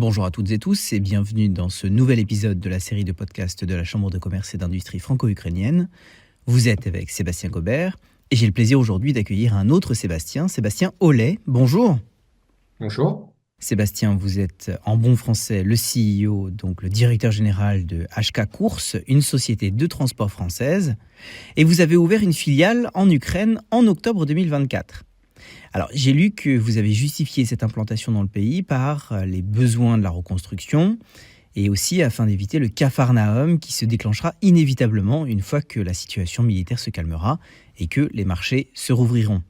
Bonjour à toutes et tous et bienvenue dans ce nouvel épisode de la série de podcasts de la Chambre de commerce et d'industrie franco-ukrainienne. Vous êtes avec Sébastien Gobert et j'ai le plaisir aujourd'hui d'accueillir un autre Sébastien, Sébastien Hollet. Bonjour. Bonjour. Sébastien, vous êtes en bon français le CEO, donc le directeur général de HK Course, une société de transport française, et vous avez ouvert une filiale en Ukraine en octobre 2024. Alors, j'ai lu que vous avez justifié cette implantation dans le pays par les besoins de la reconstruction et aussi afin d'éviter le capharnaüm qui se déclenchera inévitablement une fois que la situation militaire se calmera et que les marchés se rouvriront.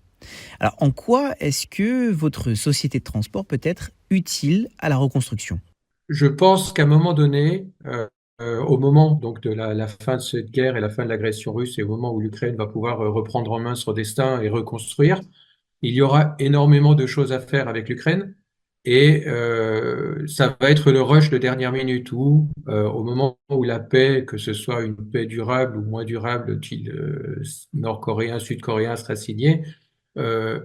Alors, en quoi est-ce que votre société de transport peut être utile à la reconstruction ? Je pense qu'à un moment donné, au moment donc de la fin de cette guerre et la fin de l'agression russe et au moment où l'Ukraine va pouvoir reprendre en main son destin et reconstruire, il y aura énormément de choses à faire avec l'Ukraine et ça va être le rush de dernière minute où, au moment où la paix, que ce soit une paix durable ou moins durable, style nord-coréen, sud-coréen, sera signée, euh,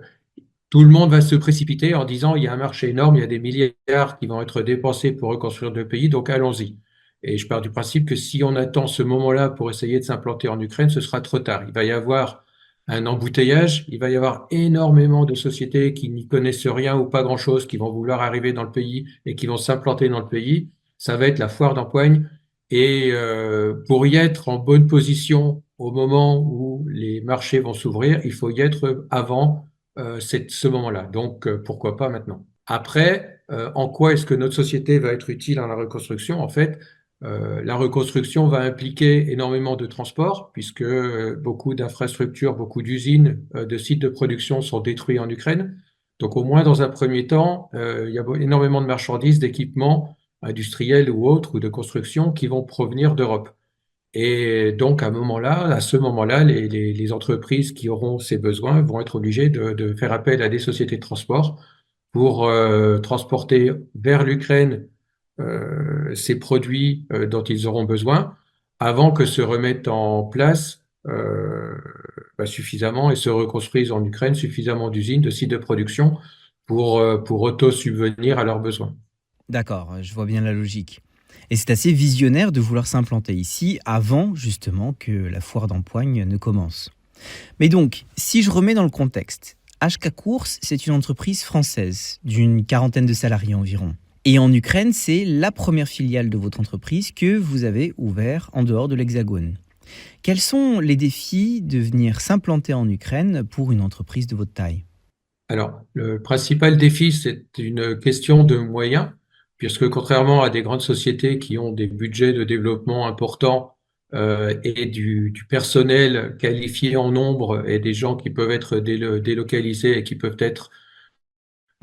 tout le monde va se précipiter en disant il y a un marché énorme, il y a des milliards qui vont être dépensés pour reconstruire le pays, donc allons-y. Et je pars du principe que si on attend ce moment-là pour essayer de s'implanter en Ukraine, ce sera trop tard. Il va y avoir un embouteillage, il va y avoir énormément de sociétés qui n'y connaissent rien ou pas grand-chose, qui vont vouloir arriver dans le pays et qui vont s'implanter dans le pays. Ça va être la foire d'empoigne. Et pour y être en bonne position au moment où les marchés vont s'ouvrir, il faut y être avant c'est ce moment-là. Donc, pourquoi pas maintenant? Après, en quoi est-ce que notre société va être utile dans la reconstruction? En fait, la reconstruction va impliquer énormément de transport, puisque beaucoup d'infrastructures, beaucoup d'usines, de sites de production sont détruits en Ukraine. Donc, au moins dans un premier temps, il y a énormément de marchandises, d'équipements industriels ou autres, ou de construction, qui vont provenir d'Europe. Et donc, à ce moment-là, les entreprises qui auront ces besoins vont être obligées de faire appel à des sociétés de transport pour transporter vers l'Ukraine ces produits dont ils auront besoin avant que se remettent en place suffisamment et se reconstruisent en Ukraine suffisamment d'usines, de sites de production pour auto-subvenir à leurs besoins. D'accord, je vois bien la logique. Et c'est assez visionnaire de vouloir s'implanter ici avant justement que la foire d'empoigne ne commence. Mais donc, si je remets dans le contexte, HK Course, c'est une entreprise française d'une quarantaine de salariés environ. Et en Ukraine, c'est la première filiale de votre entreprise que vous avez ouverte en dehors de l'Hexagone. Quels sont les défis de venir s'implanter en Ukraine pour une entreprise de votre taille ? Alors, le principal défi, c'est une question de moyens, puisque contrairement à des grandes sociétés qui ont des budgets de développement importants et du personnel qualifié en nombre et des gens qui peuvent être délocalisés et qui peuvent être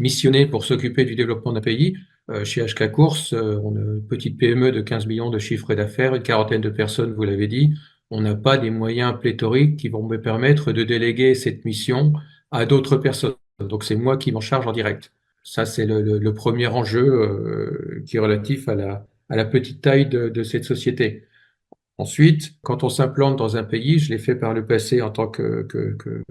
missionnés pour s'occuper du développement d'un pays, chez HK Course, on a une petite PME de 15 millions de chiffre d'affaires, une quarantaine de personnes, vous l'avez dit. On n'a pas des moyens pléthoriques qui vont me permettre de déléguer cette mission à d'autres personnes. Donc, c'est moi qui m'en charge en direct. Ça, c'est le premier enjeu qui est relatif à la petite taille de cette société. Ensuite, quand on s'implante dans un pays, je l'ai fait par le passé en tant que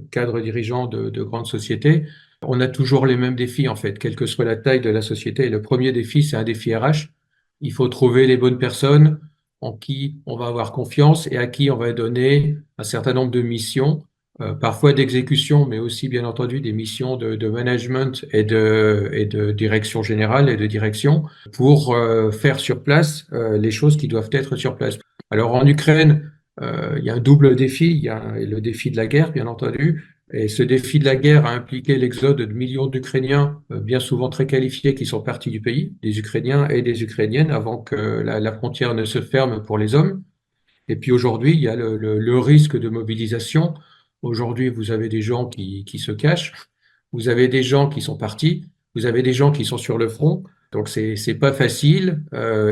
cadre dirigeant de grandes sociétés, on a toujours les mêmes défis en fait, quelle que soit la taille de la société. Le premier défi, c'est un défi RH. Il faut trouver les bonnes personnes en qui on va avoir confiance et à qui on va donner un certain nombre de missions, parfois d'exécution, mais aussi bien entendu des missions de management et de direction générale et de direction pour faire sur place les choses qui doivent être sur place. Alors en Ukraine, il y a un double défi. Il y a le défi de la guerre, bien entendu. Et ce défi de la guerre a impliqué l'exode de millions d'Ukrainiens, bien souvent très qualifiés, qui sont partis du pays, des Ukrainiens et des Ukrainiennes, avant que la frontière ne se ferme pour les hommes. Et puis aujourd'hui, il y a le risque de mobilisation. Aujourd'hui, vous avez des gens qui se cachent, vous avez des gens qui sont partis, vous avez des gens qui sont sur le front. Donc c'est pas facile,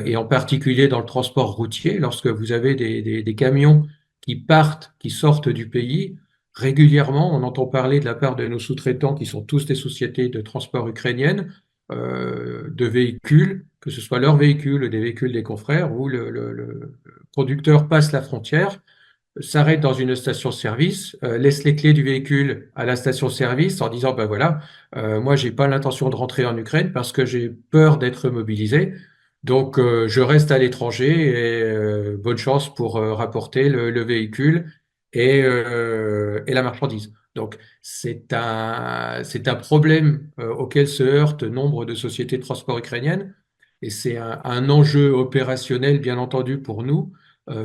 et en particulier dans le transport routier, lorsque vous avez des camions qui partent, qui sortent du pays. Régulièrement, on entend parler de la part de nos sous-traitants, qui sont tous des sociétés de transport ukrainiennes, de véhicules, que ce soit leurs véhicules, des véhicules des confrères, où le conducteur passe la frontière, s'arrête dans une station-service, laisse les clés du véhicule à la station-service en disant, ben voilà, moi j'ai pas l'intention de rentrer en Ukraine parce que j'ai peur d'être mobilisé. Donc je reste à l'étranger et bonne chance pour rapporter le véhicule et la marchandise. Donc c'est un problème auquel se heurtent nombre de sociétés de transport ukrainiennes et c'est un enjeu opérationnel bien entendu pour nous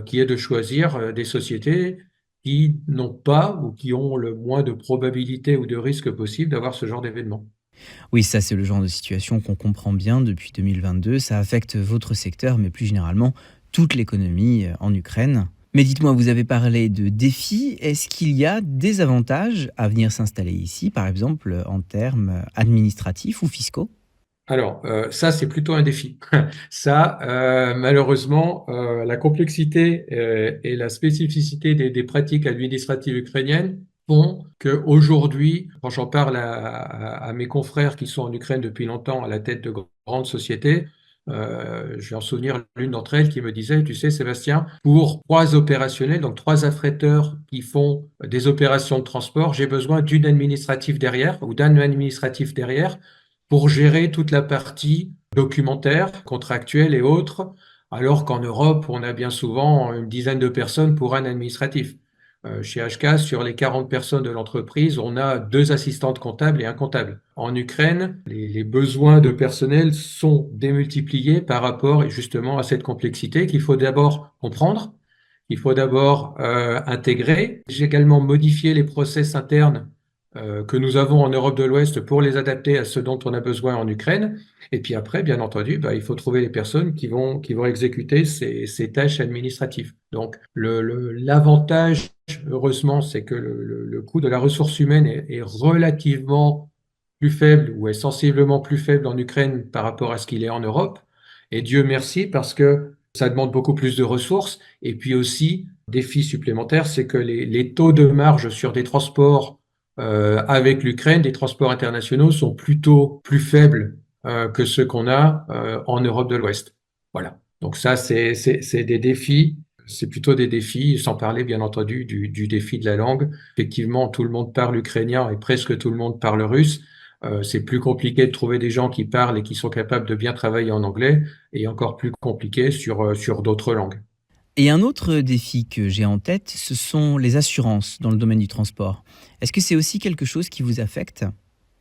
qui est de choisir des sociétés qui n'ont pas ou qui ont le moins de probabilité ou de risque possible d'avoir ce genre d'événement. Oui, ça c'est le genre de situation qu'on comprend bien depuis 2022. Ça affecte votre secteur, mais plus généralement toute l'économie en Ukraine. Mais dites-moi, vous avez parlé de défis. Est-ce qu'il y a des avantages à venir s'installer ici, par exemple en termes administratifs ou fiscaux? Alors, ça, c'est plutôt un défi. Ça, malheureusement, la complexité et la spécificité des pratiques administratives ukrainiennes font qu'aujourd'hui, quand j'en parle à mes confrères qui sont en Ukraine depuis longtemps à la tête de grandes sociétés, je vais en souvenir l'une d'entre elles qui me disait, tu sais, Sébastien, pour trois opérationnels, donc trois affréteurs qui font des opérations de transport, j'ai besoin d'une administrative derrière ou d'un administratif derrière pour gérer toute la partie documentaire, contractuelle et autres, alors qu'en Europe, on a bien souvent une dizaine de personnes pour un administratif. Chez HK, sur les 40 personnes de l'entreprise, on a deux assistantes comptables et un comptable. En Ukraine, les besoins de personnel sont démultipliés par rapport justement à cette complexité qu'il faut d'abord comprendre, qu'il faut d'abord intégrer. J'ai également modifié les process internes que nous avons en Europe de l'Ouest pour les adapter à ce dont on a besoin en Ukraine. Et puis après, bien entendu, bah, il faut trouver les personnes qui vont exécuter ces tâches administratives. Donc, l'avantage, heureusement, c'est que le coût de la ressource humaine est relativement plus faible ou est sensiblement plus faible en Ukraine par rapport à ce qu'il est en Europe. Et Dieu merci parce que ça demande beaucoup plus de ressources. Et puis aussi, défi supplémentaire, c'est que les taux de marge sur des transports avec l'Ukraine, des transports internationaux sont plutôt plus faibles que ceux qu'on a en Europe de l'Ouest. Voilà. Donc ça, c'est des défis. C'est plutôt des défis, sans parler bien entendu du défi de la langue. Effectivement, tout le monde parle ukrainien et presque tout le monde parle russe. C'est plus compliqué de trouver des gens qui parlent et qui sont capables de bien travailler en anglais et encore plus compliqué sur d'autres langues. Et un autre défi que j'ai en tête, ce sont les assurances dans le domaine du transport. Est-ce que c'est aussi quelque chose qui vous affecte?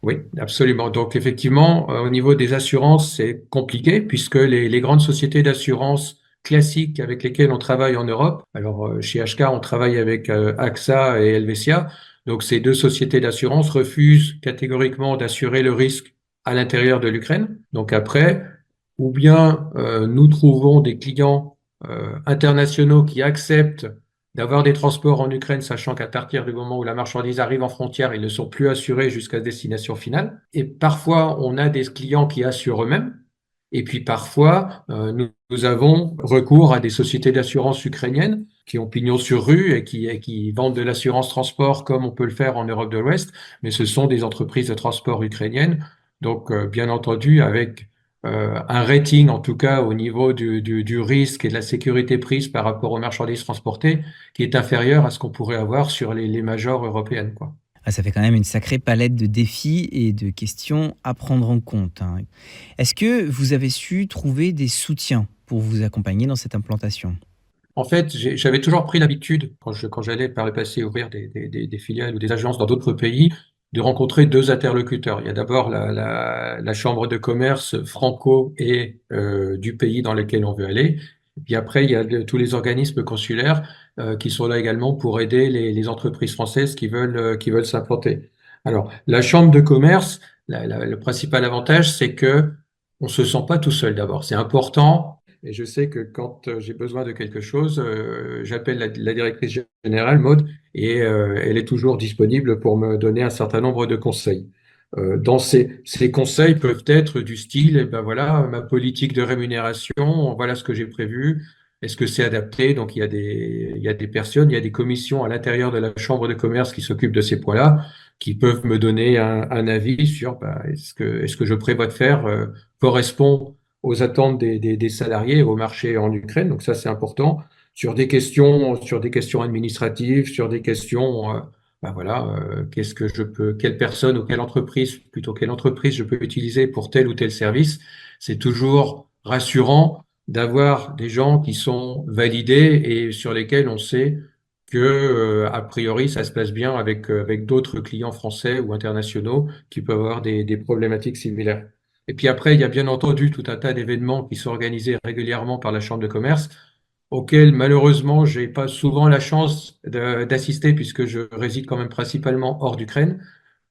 Oui, absolument. Donc effectivement, au niveau des assurances, c'est compliqué puisque les grandes sociétés d'assurance classiques avec lesquelles on travaille en Europe, alors chez HK, on travaille avec AXA et Helvetia, donc ces deux sociétés d'assurance refusent catégoriquement d'assurer le risque à l'intérieur de l'Ukraine. Donc après, ou bien nous trouvons des clients internationaux qui acceptent d'avoir des transports en Ukraine, sachant qu'à partir du moment où la marchandise arrive en frontière, ils ne sont plus assurés jusqu'à destination finale. Et parfois, on a des clients qui assurent eux-mêmes. Et puis parfois, nous avons recours à des sociétés d'assurance ukrainiennes qui ont pignon sur rue et qui vendent de l'assurance transport comme on peut le faire en Europe de l'Ouest, mais ce sont des entreprises de transport ukrainiennes. Donc, bien entendu, avec un rating, en tout cas au niveau du risque et de la sécurité prise par rapport aux marchandises transportées, qui est inférieur à ce qu'on pourrait avoir sur les majors européennes, quoi. Ah, ça fait quand même une sacrée palette de défis et de questions à prendre en compte, hein. Est-ce que vous avez su trouver des soutiens pour vous accompagner dans cette implantation? En fait, j'avais toujours pris l'habitude, quand j'allais par le passé ouvrir des filiales ou des agences dans d'autres pays, de rencontrer deux interlocuteurs. Il y a d'abord la chambre de commerce franco et du pays dans lequel on veut aller. Et puis après, il y a tous les organismes consulaires qui sont là également pour aider les entreprises françaises qui veulent s'implanter. Alors, la chambre de commerce, le principal avantage, c'est que on se sent pas tout seul d'abord. C'est important. Et je sais que quand j'ai besoin de quelque chose, j'appelle la directrice générale, Maud, et elle est toujours disponible pour me donner un certain nombre de conseils. Dans ces conseils peuvent être du style, eh ben voilà, ma politique de rémunération, voilà ce que j'ai prévu, est-ce que c'est adapté? Donc il y a des personnes, il y a des commissions à l'intérieur de la chambre de commerce qui s'occupent de ces points-là, qui peuvent me donner un avis sur bah, est-ce que je prévois de faire correspond aux attentes des salariés au marché en Ukraine. Donc ça, c'est important. sur des questions administratives, sur des questions, ben voilà, quelle personne ou quelle entreprise, plutôt quelle entreprise je peux utiliser pour tel ou tel service. C'est toujours rassurant d'avoir des gens qui sont validés et sur lesquels on sait que, a priori, ça se passe bien avec d'autres clients français ou internationaux qui peuvent avoir des problématiques similaires. Et puis après, il y a bien entendu tout un tas d'événements qui sont organisés régulièrement par la Chambre de commerce, auxquels malheureusement, j'ai pas souvent la chance d'assister puisque je réside quand même principalement hors d'Ukraine.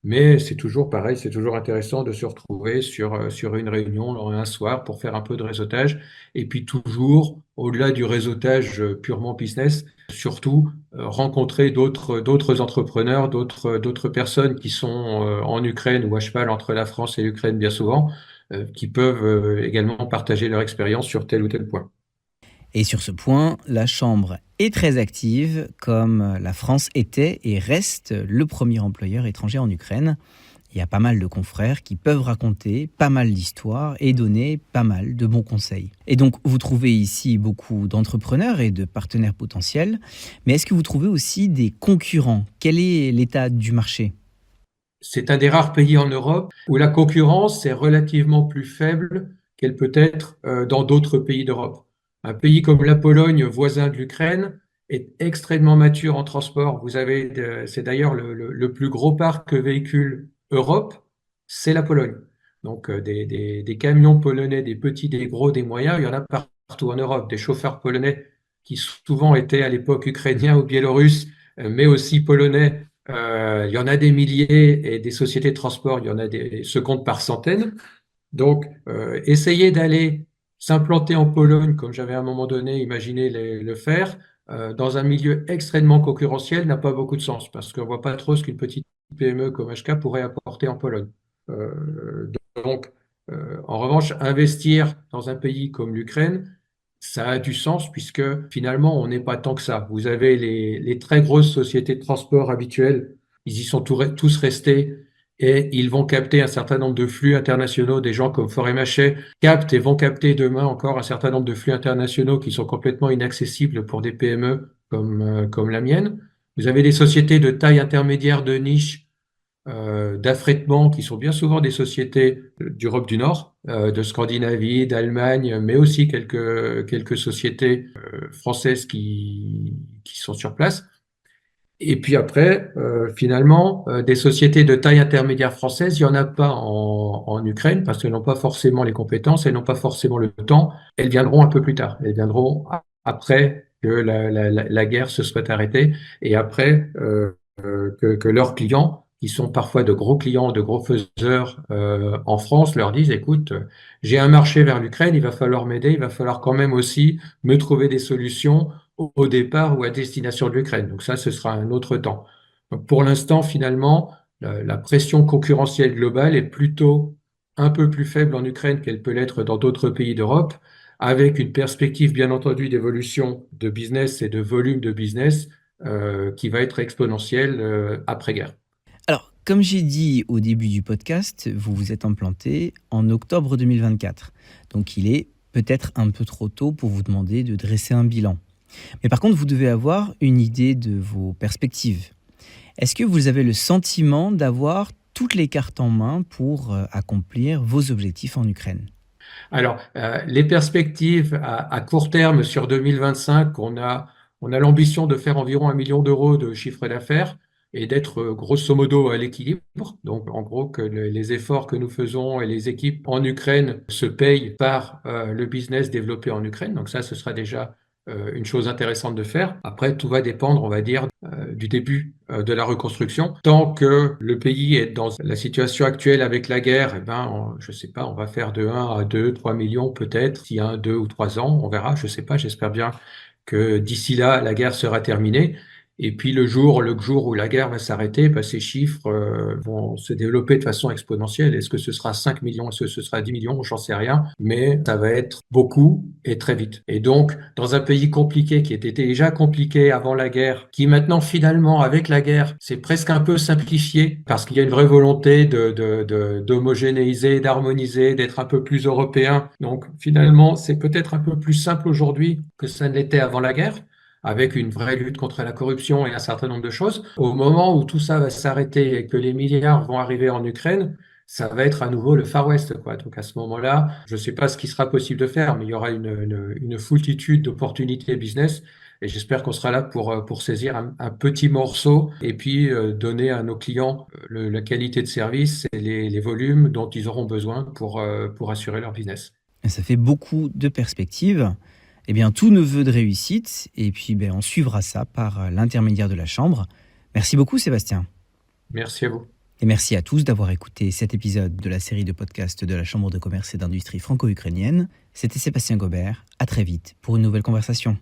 Mais c'est toujours pareil, c'est toujours intéressant de se retrouver sur une réunion un soir pour faire un peu de réseautage. Et puis toujours, au-delà du réseautage purement business, surtout rencontrer d'autres entrepreneurs, d'autres personnes qui sont en Ukraine ou à cheval entre la France et l'Ukraine bien souvent, qui peuvent également partager leur expérience sur tel ou tel point. Et sur ce point, la Chambre est très active, comme la France était et reste le premier employeur étranger en Ukraine. Il y a pas mal de confrères qui peuvent raconter pas mal d'histoires et donner pas mal de bons conseils. Et donc, vous trouvez ici beaucoup d'entrepreneurs et de partenaires potentiels, mais est-ce que vous trouvez aussi des concurrents? Quel est l'état du marché? C'est un des rares pays en Europe où la concurrence est relativement plus faible qu'elle peut être dans d'autres pays d'Europe. Un pays comme la Pologne, voisin de l'Ukraine, est extrêmement mature en transport. C'est d'ailleurs le plus gros parc véhicule Europe, c'est la Pologne. Donc des camions polonais, des petits, des gros, des moyens, il y en a partout en Europe. Des chauffeurs polonais qui souvent étaient à l'époque ukrainiens ou biélorusses, mais aussi polonais. Il y en a des milliers et des sociétés de transport, se comptent par centaines. Donc, essayer d'aller s'implanter en Pologne, comme j'avais à un moment donné imaginé le faire, dans un milieu extrêmement concurrentiel n'a pas beaucoup de sens parce qu'on voit pas trop ce qu'une petite PME comme HK pourrait apporter en Pologne. Donc, en revanche, investir dans un pays comme l'Ukraine, ça a du sens puisque finalement, on n'est pas tant que ça. Vous avez les très grosses sociétés de transport habituelles, ils y sont tous restés et ils vont capter un certain nombre de flux internationaux. Des gens comme Forêt-Machet captent et vont capter demain encore un certain nombre de flux internationaux qui sont complètement inaccessibles pour des PME comme la mienne. Vous avez des sociétés de taille intermédiaire de niche d'affrètement qui sont bien souvent des sociétés d'Europe du Nord, de Scandinavie, d'Allemagne, mais aussi quelques sociétés françaises qui sont sur place. Et puis après, finalement, des sociétés de taille intermédiaire française, il n'y en a pas en Ukraine parce qu'elles n'ont pas forcément les compétences, elles n'ont pas forcément le temps. Elles viendront un peu plus tard. Elles viendront après que la guerre se soit arrêtée et après que leurs clients, qui sont parfois de gros clients, de gros faiseurs en France, leur disent, écoute, j'ai un marché vers l'Ukraine, il va falloir m'aider, il va falloir quand même aussi me trouver des solutions au départ ou à destination de l'Ukraine. Donc ça, ce sera un autre temps. Donc pour l'instant, finalement, la pression concurrentielle globale est plutôt un peu plus faible en Ukraine qu'elle peut l'être dans d'autres pays d'Europe, avec une perspective, bien entendu, d'évolution de business et de volume de business qui va être exponentielle après-guerre. Alors, comme j'ai dit au début du podcast, vous vous êtes implanté en octobre 2024. Donc il est peut-être un peu trop tôt pour vous demander de dresser un bilan. Mais par contre, vous devez avoir une idée de vos perspectives. Est-ce que vous avez le sentiment d'avoir toutes les cartes en main pour accomplir vos objectifs en Ukraine? Alors, les perspectives à court terme sur 2025, on a l'ambition de faire environ 1 million d'euros de chiffre d'affaires et d'être grosso modo à l'équilibre. Donc, en gros, que les efforts que nous faisons et les équipes en Ukraine se payent par le business développé en Ukraine. Donc ça, ce sera déjà une chose intéressante de faire. Après, tout va dépendre, on va dire, du début de la reconstruction. Tant que le pays est dans la situation actuelle avec la guerre, eh ben, je sais pas, on va faire de 1 à 2, 3 millions peut-être, s'il y a 1, 2 ou 3 ans, on verra, je sais pas, j'espère bien que d'ici là, la guerre sera terminée. Et puis le jour où la guerre va s'arrêter, ben, ces chiffres vont se développer de façon exponentielle. Est-ce que ce sera 5 millions, est-ce que ce sera 10 millions, j'en sais rien, mais ça va être beaucoup et très vite. Et donc, dans un pays compliqué qui était déjà compliqué avant la guerre, qui maintenant finalement avec la guerre, c'est presque un peu simplifié parce qu'il y a une vraie volonté d'homogénéiser, d'harmoniser, d'être un peu plus européen. Donc finalement, c'est peut-être un peu plus simple aujourd'hui que ça ne l'était avant la guerre. avec une vraie lutte contre la corruption et un certain nombre de choses. Au moment où tout ça va s'arrêter et que les milliards vont arriver en Ukraine, ça va être à nouveau le Far West, quoi. Donc à ce moment-là, je ne sais pas ce qui sera possible de faire, mais il y aura une foultitude d'opportunités business. Et j'espère qu'on sera là pour saisir un petit morceau et puis donner à nos clients la qualité de service et les volumes dont ils auront besoin pour assurer leur business. Et ça fait beaucoup de perspectives. Eh bien, tous nos vœux de réussite. Et puis, on suivra ça par l'intermédiaire de la Chambre. Merci beaucoup, Sébastien. Merci à vous. Et merci à tous d'avoir écouté cet épisode de la série de podcasts de la Chambre de commerce et d'industrie franco-ukrainienne. C'était Sébastien Gobert. À très vite pour une nouvelle conversation.